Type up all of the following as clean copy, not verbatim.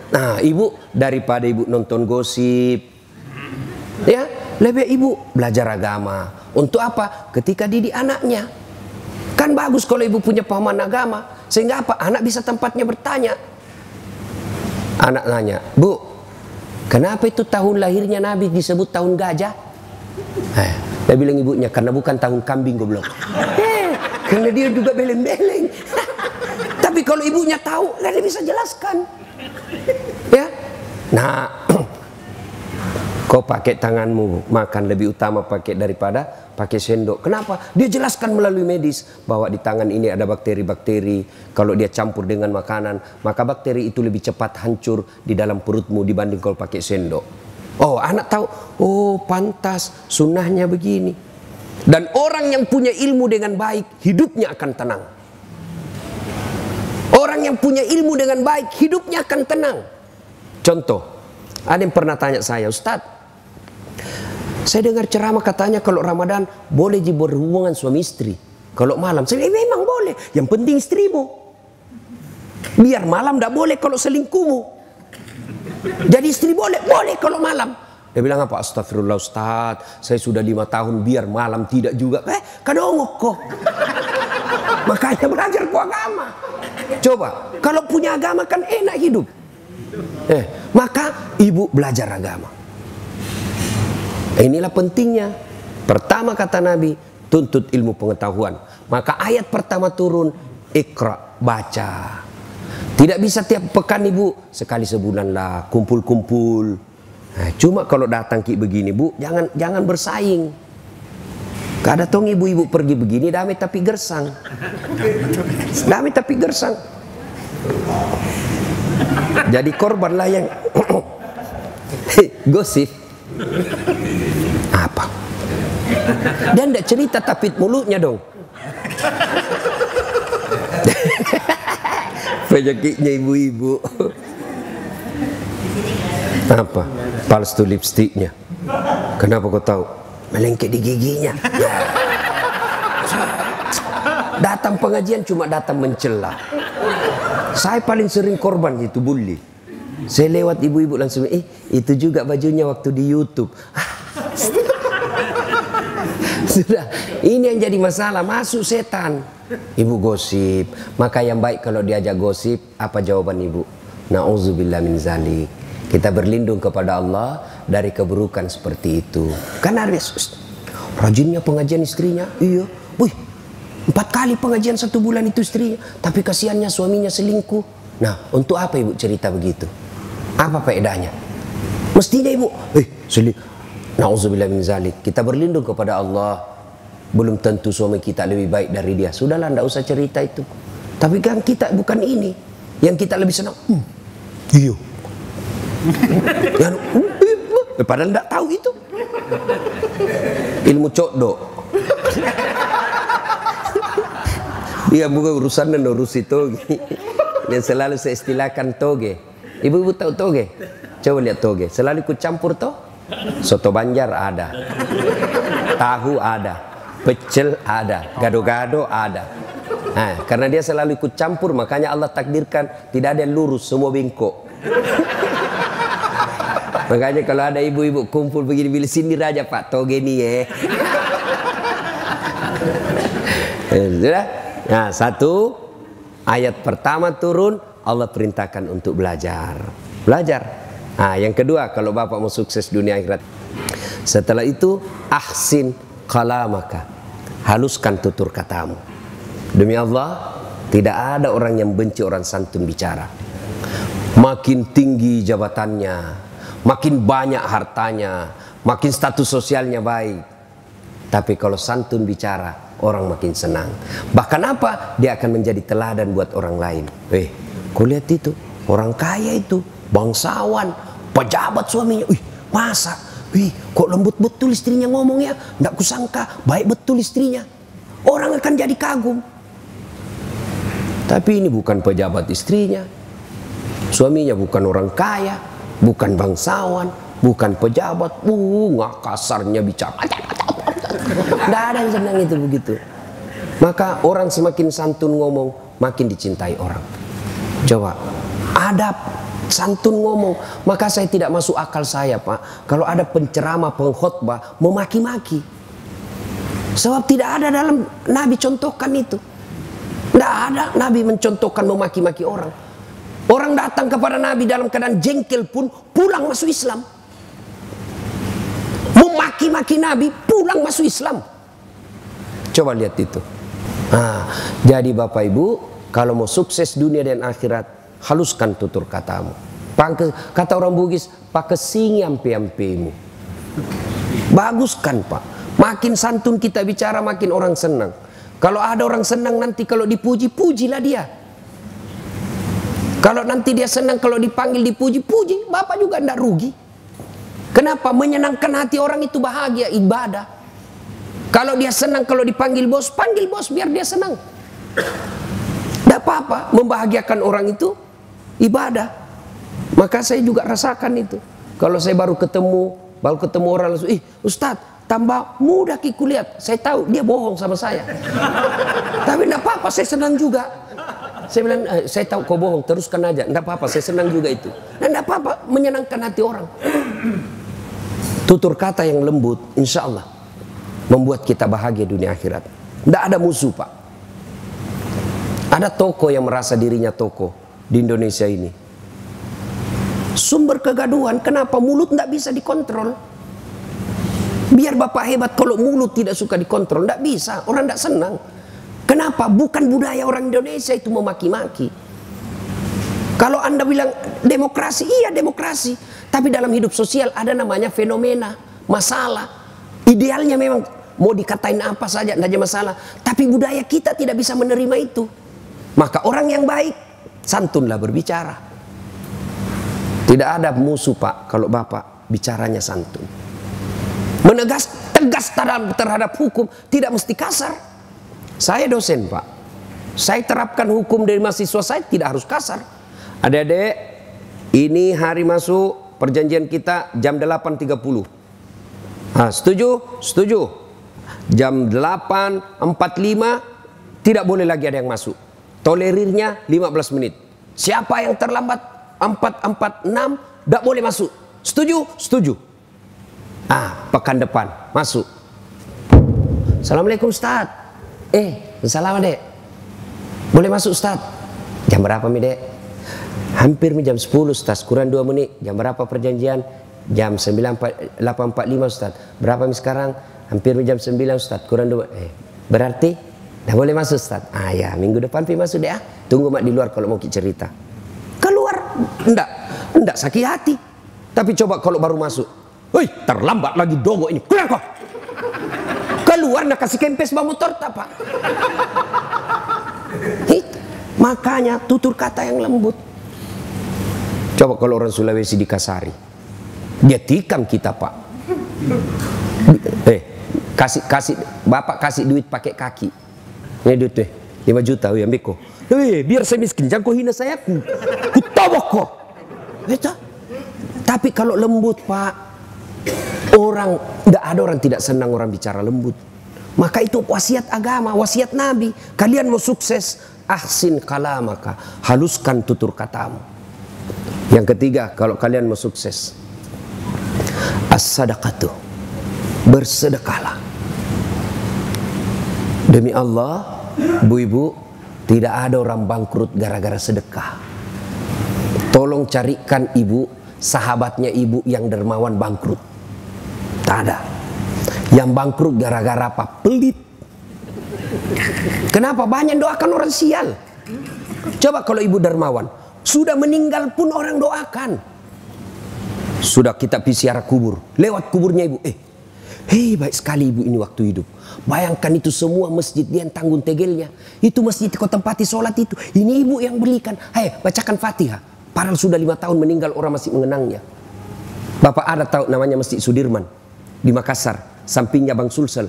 Nah, ibu daripada ibu nonton gosip, ya lebih ibu belajar agama. Untuk apa? Ketika didik anaknya. Kan bagus kalau ibu punya pemahaman agama, sehingga apa? Anak bisa tempatnya bertanya. Anak nanya, Bu, kenapa itu tahun lahirnya Nabi disebut tahun gajah? Dia bilang ibunya, karena bukan tahun kambing goblok. Karena dia juga beleng-beleng. Tapi kalau ibunya tahu, dia bisa jelaskan. Ya, nah, kau pakai tanganmu makan lebih utama pakai daripada pakai sendok. Kenapa? Dia jelaskan melalui medis bahwa di tangan ini ada bakteri-bakteri. Kalau dia campur dengan makanan, maka bakteri itu lebih cepat hancur di dalam perutmu dibanding kalau pakai sendok. Oh, anak tahu. Oh, pantas sunnahnya begini. Dan orang yang punya ilmu dengan baik, hidupnya akan tenang. Orang yang punya ilmu dengan baik, hidupnya akan tenang. Contoh, ada yang pernah tanya saya, Ustadz, saya dengar ceramah katanya kalau Ramadan boleh berhubungan suami istri. Kalau malam, saya memang boleh. Yang penting istrimu. Biar malam tidak boleh kalau selingkuhmu. Jadi istri boleh kalau malam. Dia bilang apa? Astagfirullah Ustadz, saya sudah 5 tahun biar malam tidak juga. Kadongok kok. Makanya belajar ku agama. Coba, kalau punya agama kan enak hidup. Maka ibu belajar agama. Inilah pentingnya. Pertama kata Nabi, tuntut ilmu pengetahuan. Maka ayat pertama turun, Iqra, baca. Tidak bisa tiap pekan ibu, sekali sebulan lah, kumpul-kumpul. Cuma kalau datang ki begini bu, jangan bersaing. Kada tong ibu-ibu pergi begini, damai tapi gersang. Damai tapi gersang. Jadi korbanlah yang gosip. Apa? Dan tidak cerita tapit mulutnya dong. Penyakitnya ibu-ibu. Apa? Palsu lipstiknya. Kenapa kau tahu? Melengket di giginya. Datang pengajian cuma datang mencela. Saya paling sering korban itu bully. Saya lewat ibu-ibu langsung, itu juga bajunya waktu di YouTube. Sudah, ini yang jadi masalah, masuk setan. Ibu gosip, maka yang baik kalau diajak gosip, apa jawaban ibu? Na'udzubillah min zalik. Kita berlindung kepada Allah dari keburukan seperti itu. Kan ada rajinnya pengajian istrinya, iya. Wih, 4 kali pengajian 1 bulan itu istrinya, tapi kasihannya suaminya selingkuh. Nah, untuk apa ibu cerita begitu? Apa faedahnya? Mestinya ibu, na'udzubillah min zalik. Kita berlindung kepada Allah. Belum tentu suami kita lebih baik dari dia. Sudahlah, tidak usah cerita itu. Tapi kan kita bukan ini. Yang kita lebih senang. Iya. Padahal tidak tahu itu. Ilmu codok. Dia bukan urusan dan urus itu. Yang selalu saya istilahkan toge. Ibu-ibu tahu toge? Coba lihat toge. Selalu ikut campur toh. Soto Banjar ada, tahu ada, pecel ada, gado-gado ada. Nah, karena dia selalu ikut campur, makanya Allah takdirkan tidak ada yang lurus, semua bengkok. Makanya kalau ada ibu-ibu kumpul begini, bila sindir aja Pak toge nih ya. Sudah? Nah, 1 ayat pertama turun, Allah perintahkan untuk belajar. Belajar. Nah, yang kedua, kalau bapak mau sukses dunia akhirat, setelah itu ahsin kalamaka, haluskan tutur katamu. Demi Allah, tidak ada orang yang benci orang santun bicara. Makin tinggi jabatannya, makin banyak hartanya, makin status sosialnya baik, tapi kalau santun bicara, orang makin senang. Bahkan apa? Dia akan menjadi teladan buat orang lain. Kau lihat itu, orang kaya itu, bangsawan, pejabat suaminya, masa, kok lembut betul istrinya ngomongnya, nggak kusangka, baik betul istrinya. Orang akan jadi kagum. Tapi ini bukan pejabat istrinya, suaminya bukan orang kaya, bukan bangsawan, bukan pejabat, nggak kasarnya bicara. Nggak ada yang senang itu begitu. Maka orang semakin santun ngomong, makin dicintai orang. Coba, adab Santun ngomong. Maka saya tidak masuk akal saya, Pak, kalau ada penceramah, pengkhotbah memaki-maki. Sebab tidak ada dalam Nabi contohkan itu. Tidak ada Nabi mencontohkan memaki-maki orang. Orang datang kepada Nabi dalam keadaan jengkel pun pulang masuk Islam. Memaki-maki Nabi pulang masuk Islam. Coba lihat itu. Jadi Bapak Ibu, kalau mau sukses dunia dan akhirat, haluskan tutur katamu. Kata orang Bugis, pakai sing ampe-ampemu. Baguskan, Pak. Makin santun kita bicara, makin orang senang. Kalau ada orang senang nanti kalau dipuji, pujilah dia. Kalau nanti dia senang kalau dipanggil dipuji, puji. Bapak juga tidak rugi. Kenapa? Menyenangkan hati orang itu bahagia, ibadah. Kalau dia senang kalau dipanggil bos, panggil bos biar dia senang. Tidak apa-apa, membahagiakan orang itu ibadah. Maka saya juga rasakan itu. Kalau saya baru ketemu orang langsung, Ustadz, tambah mudah Kiku lihat. Saya tahu dia bohong sama saya. Tapi tidak apa-apa, saya senang juga. Saya bilang, saya tahu kau bohong, teruskan aja. Tidak apa-apa, saya senang juga itu. Dan tidak apa-apa, menyenangkan hati orang. Tutur kata yang lembut, insya Allah membuat kita bahagia dunia akhirat. Tidak ada musuh, Pak. Ada tokoh yang merasa dirinya tokoh di Indonesia ini. Sumber kegaduhan, kenapa? Mulut tidak bisa dikontrol. Biar Bapak hebat, kalau mulut tidak suka dikontrol, tidak bisa, orang tidak senang. Kenapa? Bukan budaya orang Indonesia itu memaki-maki. Kalau Anda bilang demokrasi, iya demokrasi. Tapi dalam hidup sosial ada namanya fenomena, masalah. Idealnya memang mau dikatain apa saja, tidak ada masalah. Tapi budaya kita tidak bisa menerima itu. Maka orang yang baik, santunlah berbicara. Tidak ada musuh, Pak, kalau Bapak bicaranya santun. Tegas terhadap hukum, tidak mesti kasar. Saya dosen, Pak. Saya terapkan hukum dari mahasiswa saya, tidak harus kasar. Adik-adik, ini hari masuk perjanjian kita jam 8.30. Setuju? Setuju. Jam 8.45 tidak boleh lagi ada yang masuk. Tolerirnya 15 menit. Siapa yang terlambat 4.46 tidak boleh masuk. Setuju? Setuju. Pekan depan masuk. Assalamualaikum Ustaz. Salam Dek. Boleh masuk Ustaz? Jam berapa mi Dek? Hampir jam 10 Ustaz, kurang 2 menit. Jam berapa perjanjian? Jam 8.45 Ustaz. Berapa mi sekarang? Hampir jam 9 Ustaz, kurang 2. Berarti dah boleh masuk Ustaz. Ya, minggu depan pi masuk Dek. Tunggu mak di luar kalau mau cerita. Keluar enggak sakit hati. Tapi coba kalau baru masuk, terlambat lagi dongo ini. Keluar kok. Keluar nak kasih kempes bawa motor tak, Pak. Makanya tutur kata yang lembut. Coba kalau orang Sulawesi dikasari, dia tikam kita, Pak. Kasih Bapak kasih duit pakai kaki. Ini duit 5 juta, ambil kok. Biar saya miskin, jangan kau hina saya. Ku tobok kok. Tapi kalau lembut, Pak, tidak ada orang tidak senang orang bicara lembut. Maka itu wasiat agama, wasiat Nabi. Kalian mau sukses, ahsin kalamaka, haluskan tutur katamu. Yang ketiga, kalau kalian mau sukses, as-sadaqatu, bersedekahlah. Demi Allah, Bu-ibu, tidak ada orang bangkrut gara-gara sedekah. Tolong carikan ibu, sahabatnya ibu yang dermawan bangkrut. Tak ada. Yang bangkrut gara-gara apa? Pelit. Kenapa? Banyak doakan orang sial. Coba kalau ibu dermawan, sudah meninggal pun orang doakan. Sudah kita ziarah kubur, lewat kuburnya ibu, baik sekali ibu ini waktu hidup. Bayangkan itu semua masjid dia yang tanggung tegelnya. Itu masjid kau tempati sholat itu. Ini ibu yang belikan. Bacakan Fatihah. Padahal sudah 5 tahun meninggal, orang masih mengenangnya. Bapak ada tahu namanya Masjid Sudirman di Makassar, sampingnya Bang Sulsel.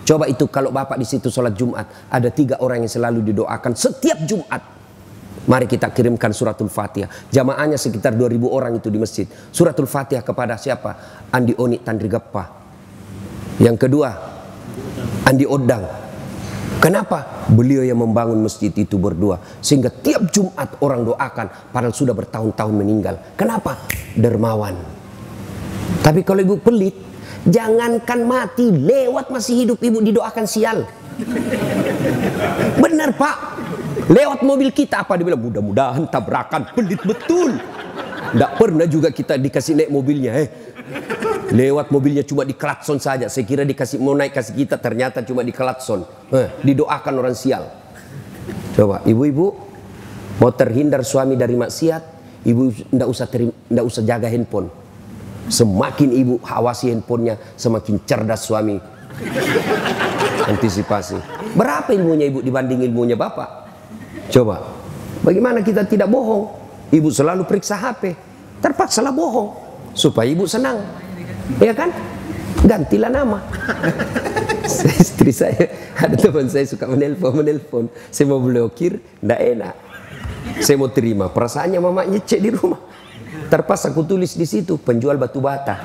Coba itu kalau Bapak di situ sholat Jumat, ada 3 orang yang selalu didoakan setiap Jumat. Mari kita kirimkan suratul Fatihah. Jamaahnya sekitar 2000 orang itu di masjid. Suratul Fatihah kepada siapa? Andi Oni Tandri Gappa. Yang kedua, Andi Odang. Kenapa? Beliau yang membangun masjid itu berdua, sehingga tiap Jumat orang doakan, padahal sudah bertahun-tahun meninggal. Kenapa? Dermawan. Tapi kalau ibu pelit, jangankan mati, lewat masih hidup ibu didoakan sial. Benar Pak. Lewat mobil kita apa dibilang, mudah-mudahan tabrakan. Pelit betul. Tidak pernah juga kita dikasih naik mobilnya. Lewat mobilnya cuma di klakson saja. Saya kira dikasih mau naik kasih kita, ternyata cuma di klakson. Didoakan orang sial. Coba ibu-ibu mau terhindar suami dari maksiat, ibu tidak usah jaga handphone. Semakin ibu awasi handphonenya, semakin cerdas suami. Antisipasi. Berapa ilmunya ibu dibanding ilmunya bapak? Coba. Bagaimana kita tidak bohong? Ibu selalu periksa HP. Terpaksalah bohong supaya ibu senang. Ya kan? Gantilah nama. Istri saya, ada teman saya suka menelpon. Saya mau blokir, tidak enak. Saya mau terima. Perasaannya mamanya cek di rumah. Terpaksa aku tulis di situ, penjual batu bata.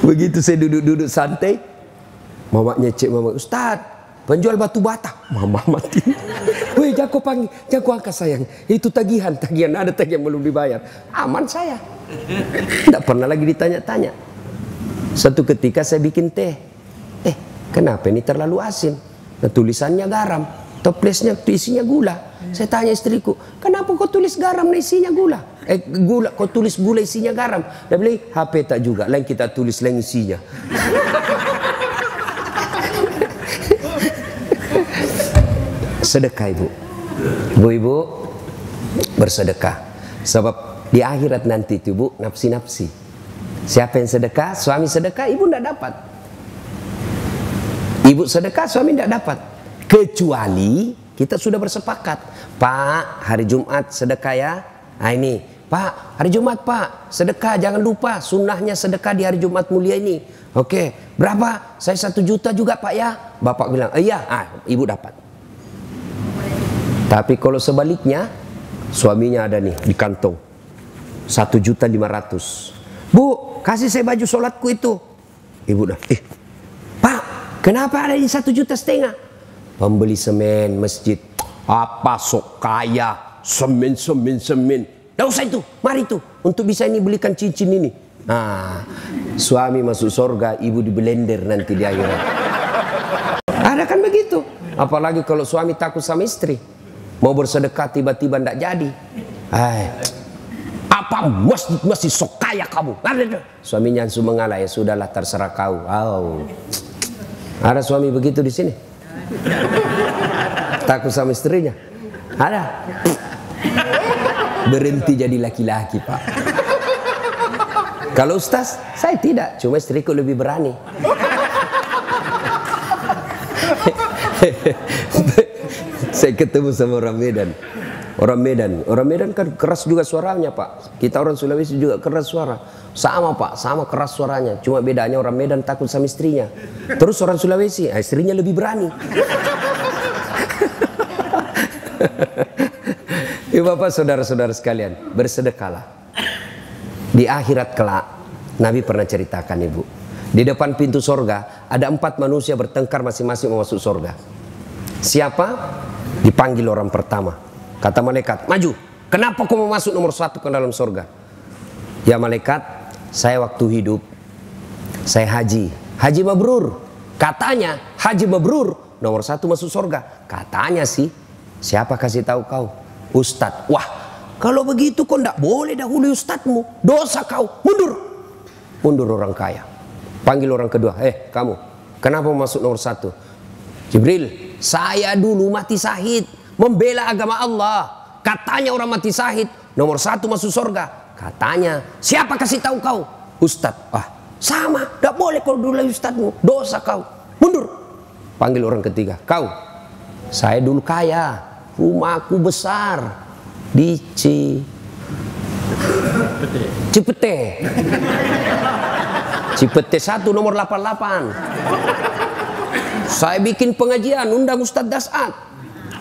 Begitu saya duduk-duduk santai, mamanya cek, mama, Ustaz, penjual batu bata. Mama mati. Weh, jangan panggil, jangan angkat sayang. Itu tagihan, ada tagihan belum dibayar. Aman saya. Tidak pernah lagi ditanya-tanya. Satu ketika saya bikin teh. Kenapa ini terlalu asin? Nah, tulisannya garam, toplesnya isinya gula. Saya tanya istriku, kenapa kau tulis garam nah isinya gula? Gula, kau tulis gula isinya garam. Dia bilang, HP tak juga, lain kita tulis lain isinya. Sedekah ibu-ibu bersedekah, sebab di akhirat nanti itu ibu nafsi-nafsi. Siapa yang sedekah? Suami sedekah, ibu tidak dapat. Ibu sedekah, suami tidak dapat. Kecuali kita sudah bersepakat, Pak, hari Jumat sedekah ya. Nah ini, Pak, hari Jumat Pak, sedekah, jangan lupa sunnahnya sedekah di hari Jumat mulia ini. Oke, berapa? Saya 1 juta juga Pak ya. Bapak bilang, iya, ibu dapat. Tapi kalau sebaliknya, suaminya ada nih di kantong 1.500.000. Bu, kasih saya baju sholatku itu. Ibu dah, Pak, kenapa ada ini 1,5 juta? Pembeli semen masjid. Apa sok kaya, semen. Tidak usah itu, mari itu, untuk bisa ini belikan cincin ini. Nah, suami masuk surga, ibu di blender nanti di akhirat. Ada kan begitu. Apalagi kalau suami takut sama istri, mau bersedekah tiba-tiba tidak jadi. Apa masih sok kaya kamu? Suaminya langsung mengalah, ya sudahlah terserah kau. Ada suami begitu di sini? Takut sama istrinya? Ada. Berhenti jadi laki-laki Pak. Kalau Ustaz, saya tidak, cuma istriku lebih berani. Saya ketemu sama orang Medan. Orang Medan kan keras juga suaranya Pak. Kita orang Sulawesi juga keras suara. Sama Pak, sama keras suaranya. Cuma bedanya orang Medan takut sama istrinya. Terus orang Sulawesi, istrinya lebih berani. Ibu bapak saudara-saudara sekalian, bersedekahlah. Di akhirat kelak, Nabi pernah ceritakan ibu, di depan pintu sorga ada 4 manusia bertengkar masing-masing mau masuk sorga. Siapa? Dipanggil orang pertama. Kata malaikat, maju. Kenapa kau mau masuk nomor 1 ke dalam sorga? Ya malaikat, saya waktu hidup saya haji mabrur. Katanya haji mabrur nomor 1 masuk sorga. Katanya sih. Siapa kasih tahu kau? Ustadz. Wah, kalau begitu kau tidak boleh dahului ustadzmu. Dosa kau. Mundur orang kaya. Panggil orang kedua. Kamu, kenapa masuk nomor 1? Jibril, saya dulu mati syahid membela agama Allah. Katanya orang mati syahid nomor 1 masuk surga. Katanya. Siapa kasih tahu kau? Ustadz. Sama. Tidak boleh kau dahului ustadzmu. Dosa kau. Mundur. Panggil orang ketiga. Kau. Saya dulu kaya, rumahku besar di Cipete 1 nomor 88. Saya bikin pengajian, undang Ustadz Dasat.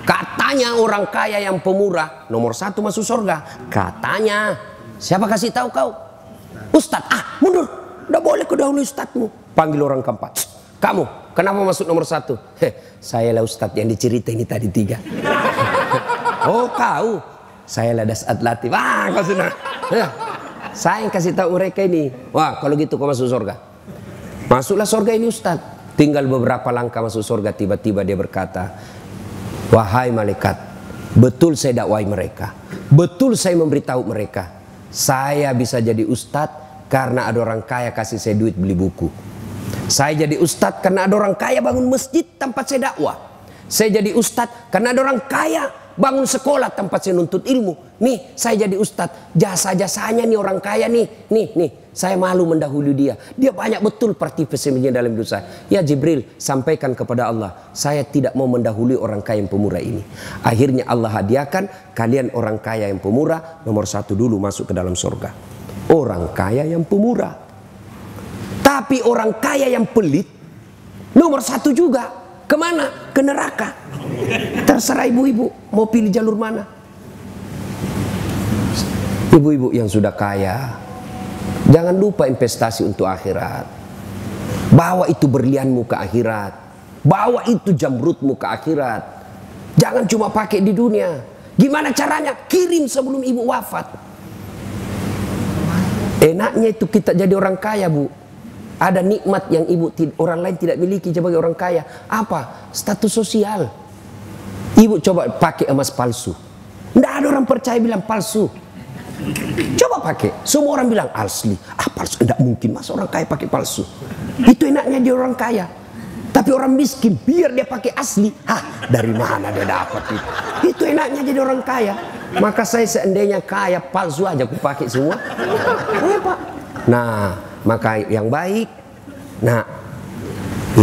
Katanya orang kaya yang pemurah nomor 1 masuk surga. Katanya. Siapa kasih tahu kau? Ustadz. Mundur. Tidak boleh kau dahului ustadzmu. Panggil orang keempat. Kamu, kenapa masuk nomor 1? Saya lah Ustadz yang dicerita ini tadi 3. Oh kau? Saya lah Dasat Latif. Kau sudah. Saya yang kasih tahu mereka ini. Wah kalau gitu kau masuk surga. Masuklah surga ini Ustadz. Tinggal beberapa langkah masuk surga, tiba-tiba dia berkata, wahai malaikat, betul saya dakwai mereka, betul saya memberitahu mereka, saya bisa jadi Ustadz karena ada orang kaya kasih saya duit beli buku. Saya jadi Ustadz karena ada orang kaya bangun masjid tempat saya dakwah. Saya jadi Ustadz karena ada orang kaya bangun sekolah tempat saya nuntut ilmu. Nih saya jadi Ustadz, jasa-jasanya nih orang kaya nih. Saya malu mendahului dia. Dia banyak betul partisipasinya dalam hidup saya. Ya Jibril, sampaikan kepada Allah, saya tidak mau mendahului orang kaya yang pemurah ini. Akhirnya Allah hadiahkan kalian orang kaya yang pemurah, nomor 1 dulu masuk ke dalam surga. Orang kaya yang pemurah. Tapi orang kaya yang pelit, nomor 1 juga. Kemana? Ke neraka. Terserah ibu-ibu mau pilih jalur mana. Ibu-ibu yang sudah kaya, jangan lupa investasi untuk akhirat. Bawa itu berlianmu ke akhirat. Bawa itu jamrutmu ke akhirat. Jangan cuma pakai di dunia. Gimana caranya? Kirim sebelum ibu wafat. Enaknya itu kita jadi orang kaya, Bu. Ada nikmat yang orang lain tidak miliki sebagai orang kaya. Apa? Status sosial. Ibu coba pakai emas palsu. Tidak ada orang percaya bilang palsu. Coba pakai. Semua orang bilang asli. Palsu. Tidak mungkin. Masa orang kaya pakai palsu? Itu enaknya dia orang kaya. Tapi orang miskin biar dia pakai asli. Dari mana dia dapat itu? Itu enaknya jadi orang kaya. Maka saya seandainya kaya palsu aja aku pakai semua. Pak. Nah, maka yang baik. Nah,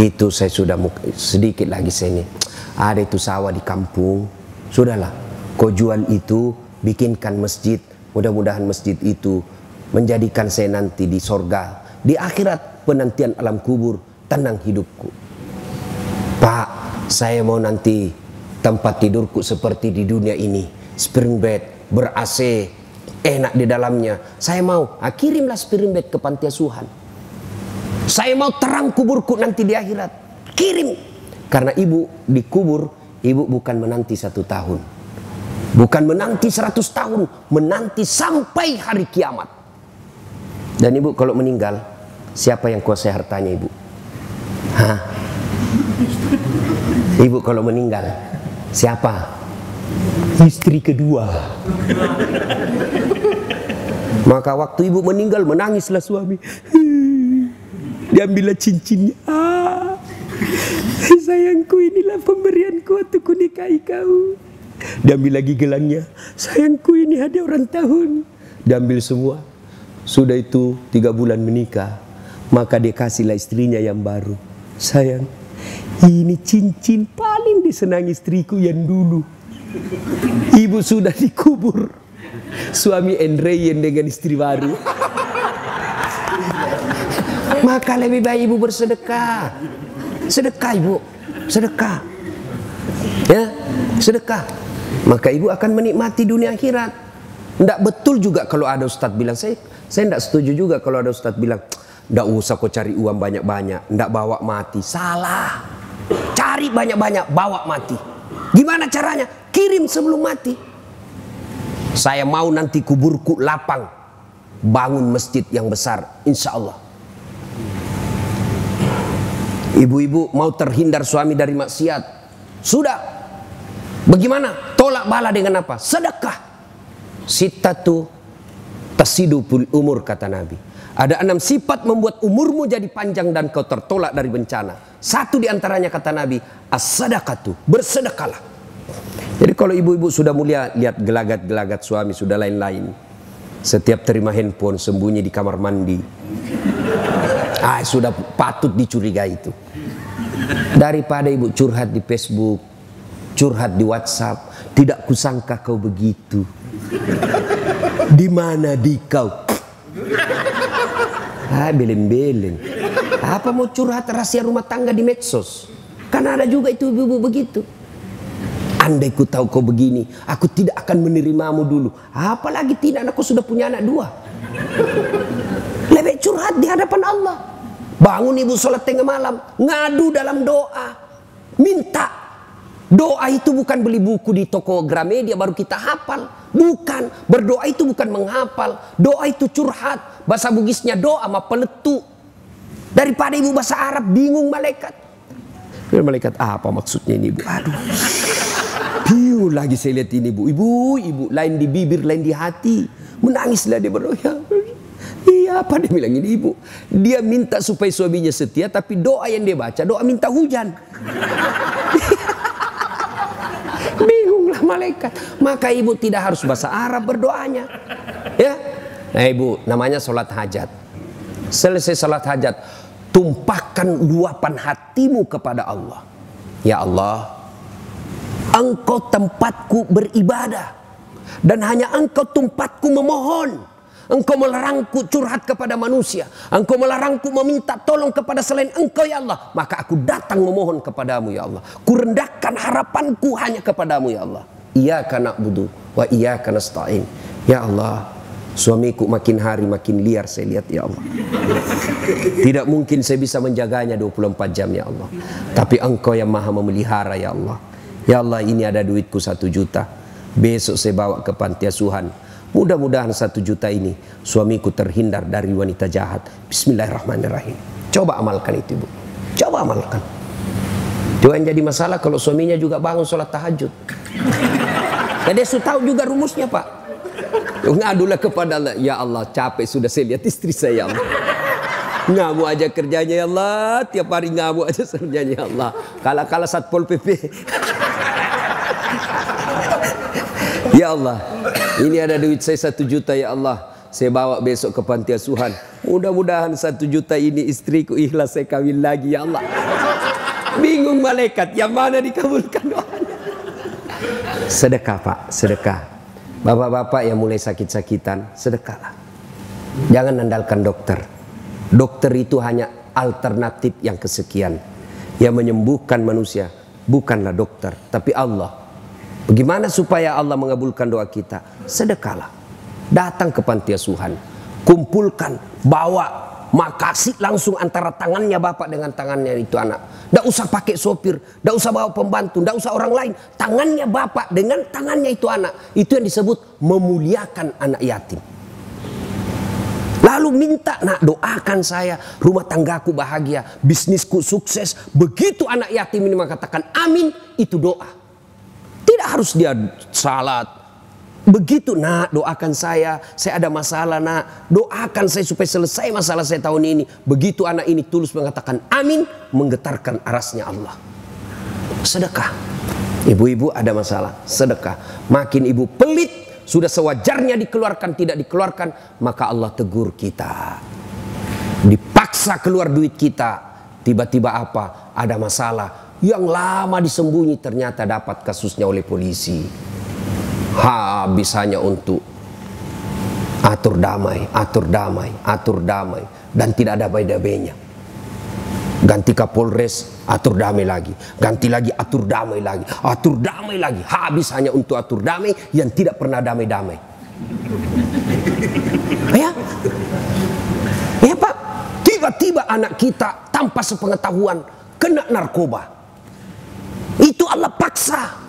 itu saya sudah sedikit lagi sini. Ada itu sawah di kampung. Sudahlah, kau jual itu, bikinkan masjid. Mudah-mudahan masjid itu menjadikan saya nanti di sorga, di akhirat penantian alam kubur, tenang hidupku. Pak, saya mau nanti tempat tidurku seperti di dunia ini, spring bed, ber-AC, enak di dalamnya. Saya mau, kirimlah spring bed ke panti asuhan. Saya mau terang kuburku nanti di akhirat. Kirim. Karena ibu dikubur, ibu bukan menanti 1 tahun. Bukan menanti 100 tahun. Menanti sampai hari kiamat. Dan ibu kalau meninggal, siapa yang kuasai hartanya ibu? Ibu kalau meninggal, siapa? Istri kedua. Maka waktu ibu meninggal, menangislah suami. Diambillah cincinnya. Sayangku, inilah pemberianku untuk kunikahi kau. Diambil lagi gelangnya. Sayangku, ini hadiah ulang tahun. Diambil semua. Sudah itu 3 bulan menikah. Maka dia kasihlah istrinya yang baru. Sayang, ini cincin paling disenangi istriku yang dulu. Ibu sudah dikubur. Suami enreyen dengan istri baru. Maka lebih baik ibu bersedekah. Sedekah ibu, sedekah. Ya, sedekah. Maka ibu akan menikmati dunia akhirat. Tidak betul juga kalau ada ustadz bilang, saya tidak setuju juga kalau ada ustadz bilang, tidak usah kau cari uang banyak-banyak, tidak bawa mati. Salah. Cari banyak-banyak, bawa mati. Gimana caranya? Kirim sebelum mati. Saya mau nanti kuburku lapang, bangun masjid yang besar, insya Allah. Ibu-ibu mau terhindar suami dari maksiat, sudah. Bagaimana? Tolak bala dengan apa? Sedekah. Sittatu tasidupul umur, kata Nabi. Ada 6 sifat membuat umurmu jadi panjang dan kau tertolak dari bencana. 1 diantaranya kata Nabi, as-sadaqatu, bersedekahlah. Jadi kalau ibu-ibu sudah mulia, lihat gelagat-gelagat suami sudah lain-lain. Setiap terima handphone sembunyi di kamar mandi. Sudah patut dicurigai itu. Daripada ibu curhat di Facebook, curhat di WhatsApp, tidak kusangka kau begitu. Di mana di kau? Beleng-beleng. Apa mau curhat rahasia rumah tangga di medsos? Karena ada juga itu ibu-ibu begitu. Andai ku tahu kau begini, aku tidak akan menerimamu dulu. Apalagi tidak, aku sudah punya anak 2. Lebih curhat di hadapan Allah. Bangun ibu sholat tengah malam, ngadu dalam doa, minta. Doa itu bukan beli buku di toko Gramedia baru kita hafal. Bukan, berdoa itu bukan menghafal. Doa itu curhat. Bahasa Bugisnya doa sama peletu. Daripada ibu bahasa Arab bingung malaikat. Malaikat apa maksudnya ini ibu? Aduh, bingung lagi saya lihat ini ibu. Ibu lain di bibir, lain di hati. Menangislah dia berdoa. Iya, apa dia bilang ini ibu? Dia minta supaya suaminya setia, tapi doa yang dia baca doa minta hujan. Bingunglah malaikat. Maka ibu tidak harus bahasa Arab berdoanya. Ya, nah ibu namanya sholat hajat. Selesai sholat hajat, tumpahkan luapan hatimu kepada Allah. Ya Allah, Engkau tempatku beribadah, dan hanya Engkau tempatku memohon. Engkau melarangku curhat kepada manusia. Engkau melarangku meminta tolong kepada selain Engkau ya Allah. Maka aku datang memohon kepadamu ya Allah. Kurendahkan harapanku hanya kepadamu ya Allah. Iyyaka na'budu wa iyyaka nasta'in. Ya Allah, suamiku makin hari makin liar saya lihat ya Allah. Tidak mungkin saya bisa menjaganya 24 jam ya Allah. Tapi Engkau yang maha memelihara ya Allah. Ya Allah, ini ada duitku 1 juta. Besok saya bawa ke panti asuhan. Mudah-mudahan 1 juta ini suamiku terhindar dari wanita jahat. Bismillahirrahmanirrahim. Coba amalkan itu ibu. Coba amalkan. Cuma yang jadi masalah kalau suaminya juga bangun sholat tahajud. Dan dia sudah tahu juga rumusnya pak. Ngadulah kepada Allah. Ya Allah, capek sudah saya lihat istri saya ya Allah. Ngamuk aja kerjanya ya Allah. Tiap hari ngamuk aja kerjanya ya Allah. Kala-kala Satpol PP. Ya Allah, ini ada duit saya 1 juta ya Allah. Saya bawa besok ke panti asuhan. Mudah-mudahan 1 juta ini istriku ikhlas saya kawin lagi ya Allah. Bingung malaikat, yang mana dikabulkan doanya? Sedekah pak, sedekah. Bapak-bapak yang mulai sakit-sakitan, sedekahlah. Jangan andalkan dokter. Dokter itu hanya alternatif yang kesekian. Yang menyembuhkan manusia bukanlah dokter, tapi Allah. Bagaimana supaya Allah mengabulkan doa kita? Sedekahlah. Datang ke panti asuhan, kumpulkan, bawa, makasih langsung antara tangannya bapak dengan tangannya itu anak. Tidak usah pakai sopir, tidak usah bawa pembantu, tidak usah orang lain. Tangannya bapak dengan tangannya itu anak. Itu yang disebut memuliakan anak yatim. Lalu minta, nak doakan saya, rumah tanggaku bahagia, bisnisku sukses. Begitu anak yatim ini mengatakan amin, itu doa. Tidak harus dia salat. Begitu nak doakan saya ada masalah nak. Doakan saya supaya selesai masalah saya tahun ini. Begitu anak ini tulus mengatakan amin, menggetarkan arasnya Allah. Sedekah. Ibu-ibu ada masalah, sedekah. Makin ibu pelit, sudah sewajarnya dikeluarkan, tidak dikeluarkan, maka Allah tegur kita. Dipaksa keluar duit kita. Tiba-tiba apa? Ada masalah. Yang lama disembunyi ternyata dapat kasusnya oleh polisi. Habis hanya untuk atur damai, atur damai, atur damai. Dan tidak ada damai-damainya. Ganti Kapolres, atur damai lagi. Ganti lagi, atur damai lagi. Atur damai lagi. Habis hanya untuk atur damai yang tidak pernah damai-damai. Ya? Ya pak, tiba-tiba anak kita tanpa sepengetahuan kena narkoba. Itu Allah paksa.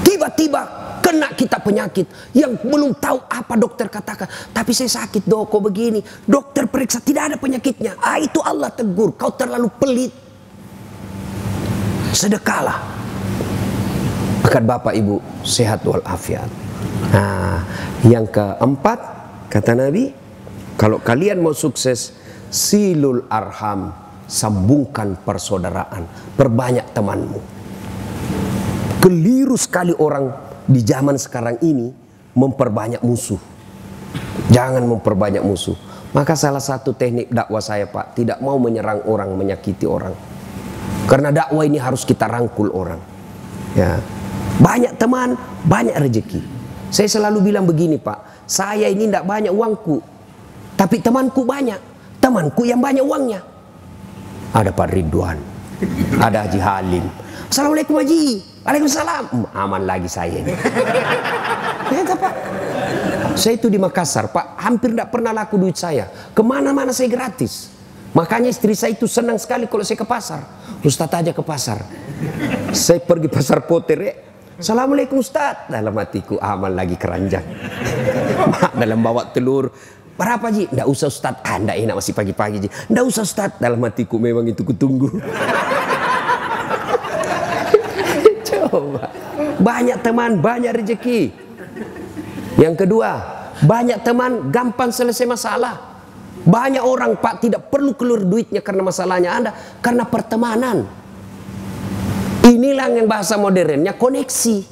Tiba-tiba kena kita penyakit yang belum tahu apa dokter katakan. Tapi saya sakit dok, kok begini. Dokter periksa tidak ada penyakitnya. Itu Allah tegur, kau terlalu pelit. Sedekahlah. Akan bapak ibu sehat walafiat. Nah, yang keempat kata Nabi, kalau kalian mau sukses, silul arham, sambungkan persaudaraan, perbanyak temanmu. Keliru sekali orang di zaman sekarang ini memperbanyak musuh. Jangan memperbanyak musuh. Maka salah satu teknik dakwah saya pak, tidak mau menyerang orang, menyakiti orang. Karena dakwah ini harus kita rangkul orang. Ya, banyak teman, banyak rezeki. Saya selalu bilang begini pak, saya ini tidak banyak uangku, tapi temanku banyak. Temanku yang banyak uangnya. Ada Pak Ridwan, ada Haji Halim. Assalamualaikum Haji. Waalaikumsalam. Aman lagi saya ini. Ya Pak. Saya itu di Makassar Pak, hampir tidak pernah laku duit saya. Kemana-mana saya gratis. Makanya istri saya itu senang sekali kalau saya ke pasar. Ustadz aja ke pasar. Saya pergi pasar Poter ya. Assalamualaikum Ustadz. Dalam hatiku amal lagi keranjang. Dalam bawa telur. Berapa Ji? Nggak usah Ustadz. Nggak enak masih pagi-pagi Ji. Nggak usah Ustadz. Dalam hatiku memang itu kutunggu. Coba. Banyak teman, banyak rezeki. Yang kedua, banyak teman gampang selesai masalah. Banyak orang Pak tidak perlu keluar duitnya karena masalahnya Anda, karena pertemanan. Inilah yang bahasa modernnya koneksi.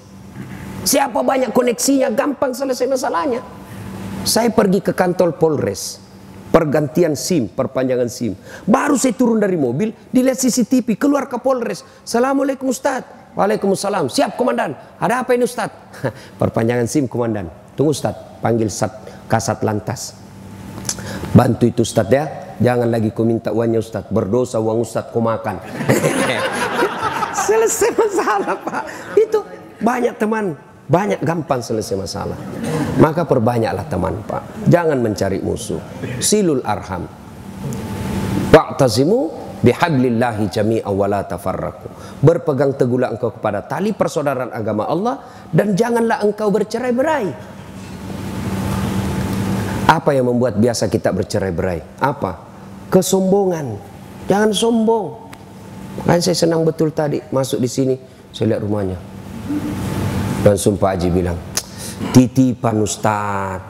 Siapa banyak koneksinya gampang selesai masalahnya. Saya pergi ke kantor Polres, pergantian SIM, perpanjangan SIM. Baru saya turun dari mobil, dilihat CCTV, keluar ke Polres. Assalamualaikum Ustadz. Waalaikumsalam. Siap komandan. Ada apa ini Ustadz? Perpanjangan SIM komandan. Tunggu Ustadz, panggil Kasat Lantas. Bantu itu Ustadz ya. Jangan lagi kau minta uangnya Ustadz. Berdosa uang Ustadz kau makan. Selesai masalah Pak. Itu banyak teman. Banyak gampang selesai masalah. Maka perbanyaklah teman Pak. Jangan mencari musuh. Silul arham. Wa'tasimu bihablillahi jami'an wa la tafarraqu. Berpegang teguhlah engkau kepada tali persaudaraan agama Allah. Dan janganlah engkau bercerai-berai. Apa yang membuat biasa kita bercerai-berai? Apa? Kesombongan. Jangan sombong. Kan saya senang betul tadi masuk di sini, saya lihat rumahnya. Langsung Pak Haji bilang, titipan Ustaz.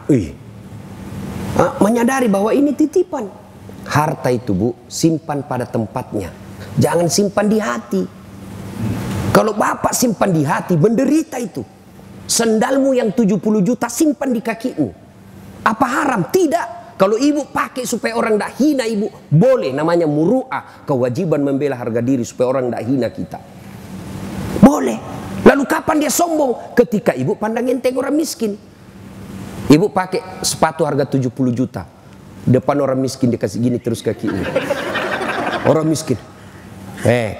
Menyadari bahwa ini titipan. Harta itu Bu, simpan pada tempatnya. Jangan simpan di hati. Kalau Bapak simpan di hati, menderita itu. Sendalmu yang 70 juta simpan di kakimu. Apa haram? Tidak. Kalau ibu pakai supaya orang tidak hina ibu, boleh. Namanya muru'ah, kewajiban membela harga diri supaya orang tidak hina kita. Boleh. Lalu kapan dia sombong? Ketika ibu pandang enteng orang miskin. Ibu pakai sepatu harga 70 juta. Depan orang miskin dikasih gini terus kakinya. Orang miskin.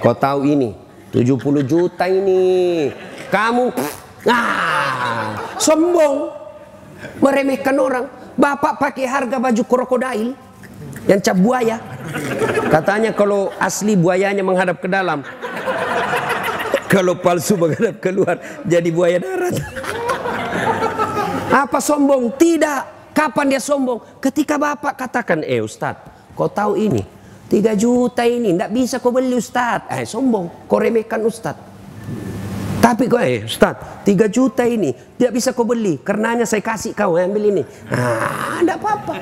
Kau tahu ini 70 juta ini. Kamu sombong. Meremehkan orang. Bapak pakai harga baju krokodil yang cap buaya. Katanya kalau asli buayanya menghadap ke dalam, kalau palsu menghadap keluar, jadi buaya darat. Apa sombong? Tidak. Kapan dia sombong? Ketika Bapak katakan, Ustadz, kau tahu ini 3 juta ini tidak bisa kau beli Ustadz. Sombong. Kau remehkan Ustadz. Tapi kau Ustadz 3 juta ini tidak bisa kau beli, karenanya saya kasih kau ambil ini. Tidak apa-apa.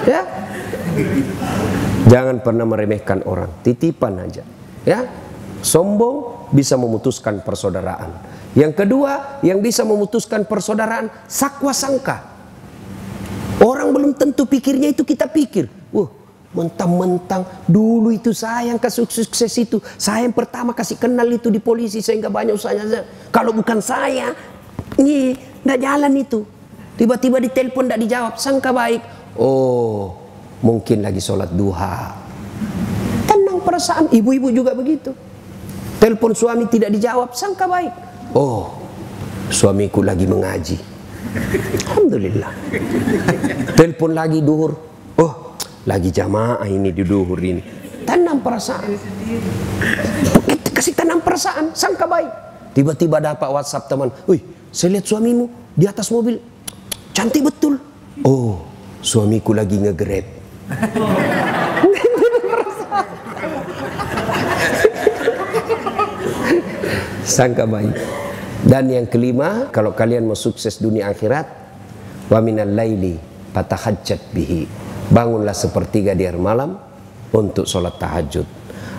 Ya, jangan pernah meremehkan orang, titipan aja. Ya, sombong bisa memutuskan persaudaraan. Yang kedua, yang bisa memutuskan persaudaraan, sakwa sangka. Orang belum tentu pikirnya itu kita pikir. Mentang-mentang dulu itu saya yang sukses itu, saya yang pertama kasih kenal itu di polisi sehingga banyak usahanya. Kalau bukan saya, nggak jalan itu. Tiba-tiba ditelepon nggak dijawab, sangka baik. Mungkin lagi sholat duha. Tenang perasaan, ibu-ibu juga begitu. Telepon suami tidak dijawab, sangka baik. Suamiku lagi mengaji. Alhamdulillah. Telepon lagi duhur. Lagi jamaah ini di duhur ini. Tanam perasaan. Kasih tanam perasaan, sangka baik. Tiba-tiba dapat WhatsApp teman. Saya lihat suamimu di atas mobil. Cantik betul. Suamiku lagi nge-grab. Sangka baik. Dan yang kelima, kalau kalian mau sukses dunia akhirat, wa minal laili fatahajjat bihi. Bangunlah sepertiga di akhir malam untuk sholat tahajud.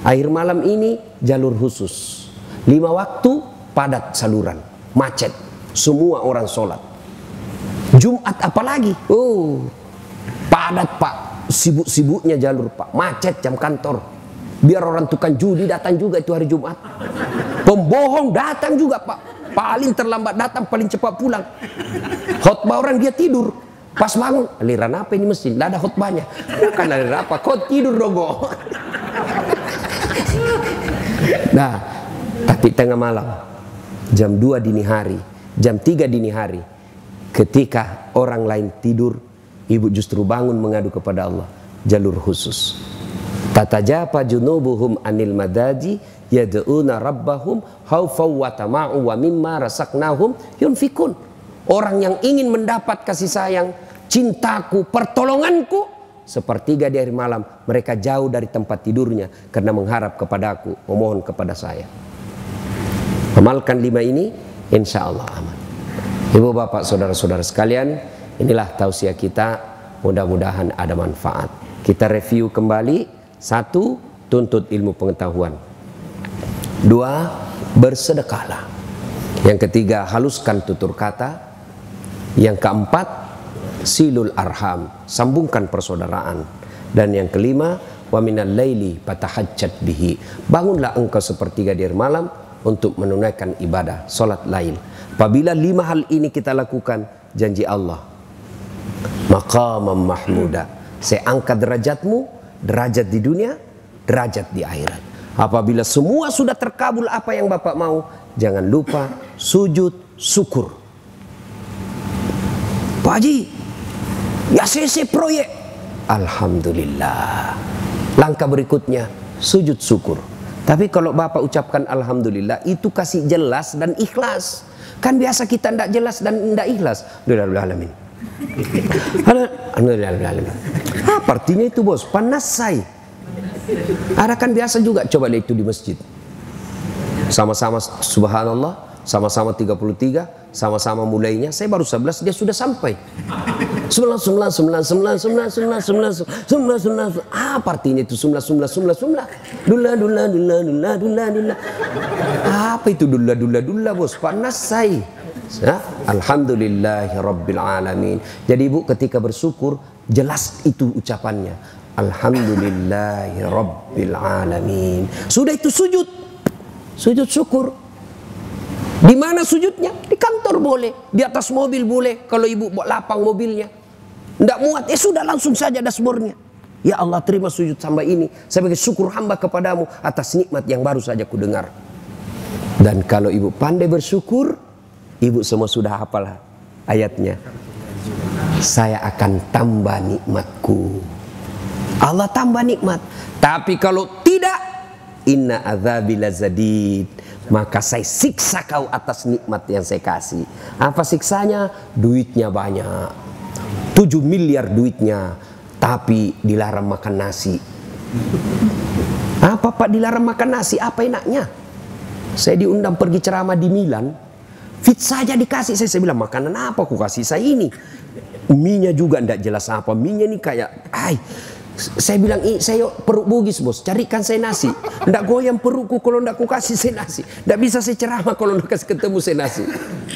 Akhir malam ini jalur khusus. 5 waktu padat saluran, macet. Semua orang sholat. Jumat apalagi. Padat Pak. Sibuk-sibuknya jalur Pak. Macet jam kantor. Biar orang tukang judi datang juga itu hari Jumat. Pembohong datang juga Pak. Paling terlambat datang, paling cepat pulang. Khotbah orang dia tidur. Pas bangun, aliran apa ini masjid? Tidak ada khutbahnya. Bukan aliran apa, kau tidur dogo. Nah, tapi tengah malam, jam 2 dini hari, jam 3 dini hari, ketika orang lain tidur, ibu justru bangun mengadu kepada Allah, jalur khusus. Tatajafa junubuhum anil madaji yad'una rabbahum khaufaw wa tama'u wa mimma razaqnahum yunfikun. Orang yang ingin mendapat kasih sayang, cintaku, pertolonganku, sepertiga di hari malam mereka jauh dari tempat tidurnya karena mengharap kepadaku, memohon kepada saya. Amalkan 5 ini, insya Allah aman. Ibu bapak saudara-saudara sekalian, inilah tausiah kita, mudah-mudahan ada manfaat. Kita review kembali. 1. Tuntut ilmu pengetahuan. 2. Bersedekahlah. Yang ketiga, haluskan tutur kata. Yang keempat, silul arham, sambungkan persaudaraan. Dan yang kelima, wa minal laili fatahajjat bihi, bangunlah engkau sepertiga di hari malam untuk menunaikan ibadah salat lail. Apabila 5 hal ini kita lakukan, janji Allah, maqamam mahmuda, saya angkat derajatmu, derajat di dunia, derajat di akhirat. Apabila semua sudah terkabul apa yang Bapak mau, jangan lupa sujud syukur. Pak Haji, ya CC proyek, alhamdulillah. Langkah berikutnya sujud syukur. Tapi kalau Bapak ucapkan alhamdulillah, itu kasih jelas dan ikhlas. Kan biasa kita tidak jelas dan tidak ikhlas. Alhamdulillah. Apa artinya itu bos? Panasai. Ada kan biasa juga, coba lihat itu di masjid. Sama-sama subhanallah, sama-sama 33, sama-sama mulainya. Saya baru 11, dia sudah sampai. 9. Apa artinya itu? 9. Dula. Apa itu dula bos? Panasai. Ya, alhamdulillahirabbil alamin. Jadi ibu ketika bersyukur jelas itu ucapannya, alhamdulillahirabbil alamin. Sudah itu sujud syukur. Di mana sujudnya? Di kantor boleh, di atas mobil boleh. Kalau ibu bawa lapang mobilnya tidak muat, sudah langsung saja dashboardnya. Ya Allah, terima sujud hamba ini sebagai syukur hamba kepadamu atas nikmat yang baru saja ku dengar. Dan kalau ibu pandai bersyukur, ibu semua sudah hafal ayatnya. Saya akan tambah nikmatku. Allah tambah nikmat. Tapi kalau tidak, inna adzabi lazadid, maka saya siksa kau atas nikmat yang saya kasih. Apa siksanya? Duitnya banyak, 7 miliar duitnya, tapi dilarang makan nasi. Apa Pak dilarang makan nasi? Apa enaknya? Saya diundang pergi ceramah di Milan, fit saja dikasih. Saya bilang, makanan apa aku kasih saya ini? Mie-nya juga tidak jelas apa. Mie-nya ini kayak, saya bilang, saya perut bugis bos, carikan saya nasi. Tidak goyang perutku kalau tidak aku kasih saya nasi. Tidak bisa saya ceramah kalau tidak kasih ketemu saya nasi.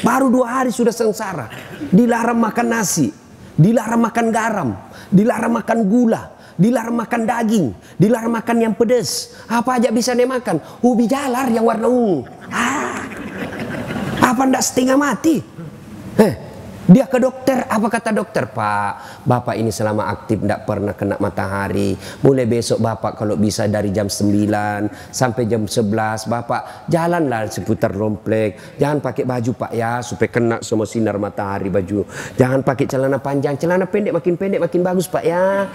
Baru 2 hari sudah sengsara. Dilarang makan nasi, dilarang makan garam, dilarang makan gula, dilarang makan daging, dilarang makan yang pedas. Apa aja bisa dia makan? Ubi jalar yang warna ungu. Apa ndak setengah mati? Dia ke dokter, apa kata dokter? Pak, Bapak ini selama aktif tidak pernah kena matahari. Mulai besok Bapak kalau bisa dari jam 9 sampai jam 11 Bapak jalanlah seputar komplek. Jangan pakai baju Pak ya, supaya kena semua sinar matahari baju. Jangan pakai celana panjang, celana pendek makin bagus Pak ya.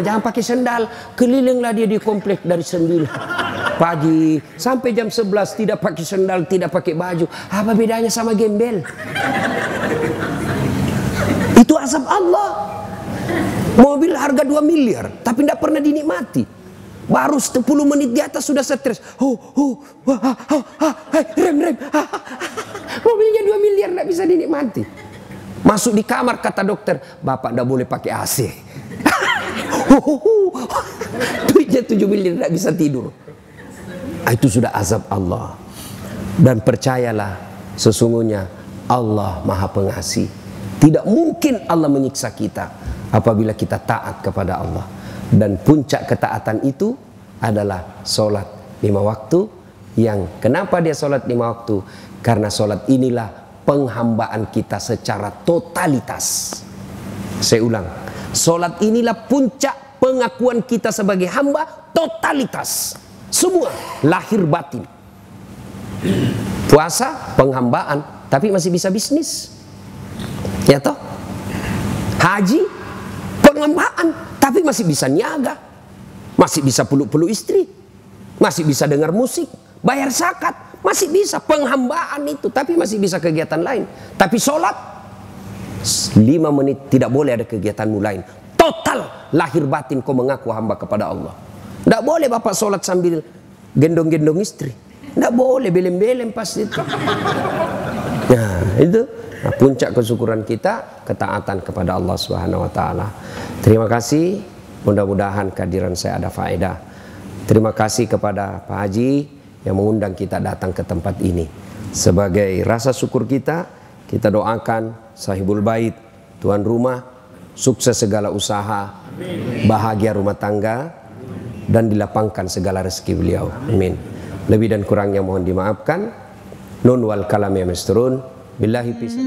Jangan pakai sendal, kelilinglah dia di komplek dari 9 pagi sampai jam 11 tidak pakai sendal, tidak pakai baju. Apa bedanya sama gembel? Itu azab Allah. Mobil harga 2 miliar tapi tidak pernah dinikmati. Baru 10 menit di atas sudah stres. Rem. Mobilnya 2 miliar tidak bisa dinikmati. Masuk di kamar kata dokter, Bapak tidak boleh pakai AC. Duitnya 7 miliar tidak bisa tidur. Itu sudah azab Allah. Dan percayalah, sesungguhnya Allah Maha Pengasih. Tidak mungkin Allah menyiksa kita apabila kita taat kepada Allah. Dan puncak ketaatan itu adalah sholat 5 waktu. Yang kenapa dia sholat 5 waktu? Karena sholat inilah penghambaan kita secara totalitas. Saya ulang, sholat inilah puncak pengakuan kita sebagai hamba totalitas. Semua, lahir batin. Puasa penghambaan, tapi masih bisa bisnis. Ya toh? Haji penghambaan, tapi masih bisa niaga, masih bisa peluk-peluk istri, masih bisa dengar musik, bayar zakat, masih bisa penghambaan itu, tapi masih bisa kegiatan lain. Tapi sholat 5 menit tidak boleh ada kegiatanmu lain. Total lahir batin kau mengaku hamba kepada Allah. Tidak boleh bapak sholat sambil gendong-gendong istri. Tidak boleh, belem-belem pas itu. Nah itu puncak kesyukuran kita, ketaatan kepada Allah Subhanahu wa taala. Terima kasih, mudah-mudahan kehadiran saya ada faedah. Terima kasih kepada Pak Haji yang mengundang kita datang ke tempat ini. Sebagai rasa syukur kita doakan sahibul bait, tuan rumah, sukses segala usaha, bahagia rumah tangga, dan dilapangkan segala rezeki beliau. Amin. Lebih dan kurangnya mohon dimaafkan. Nun wal kalam ya misturun. Billahi pisah.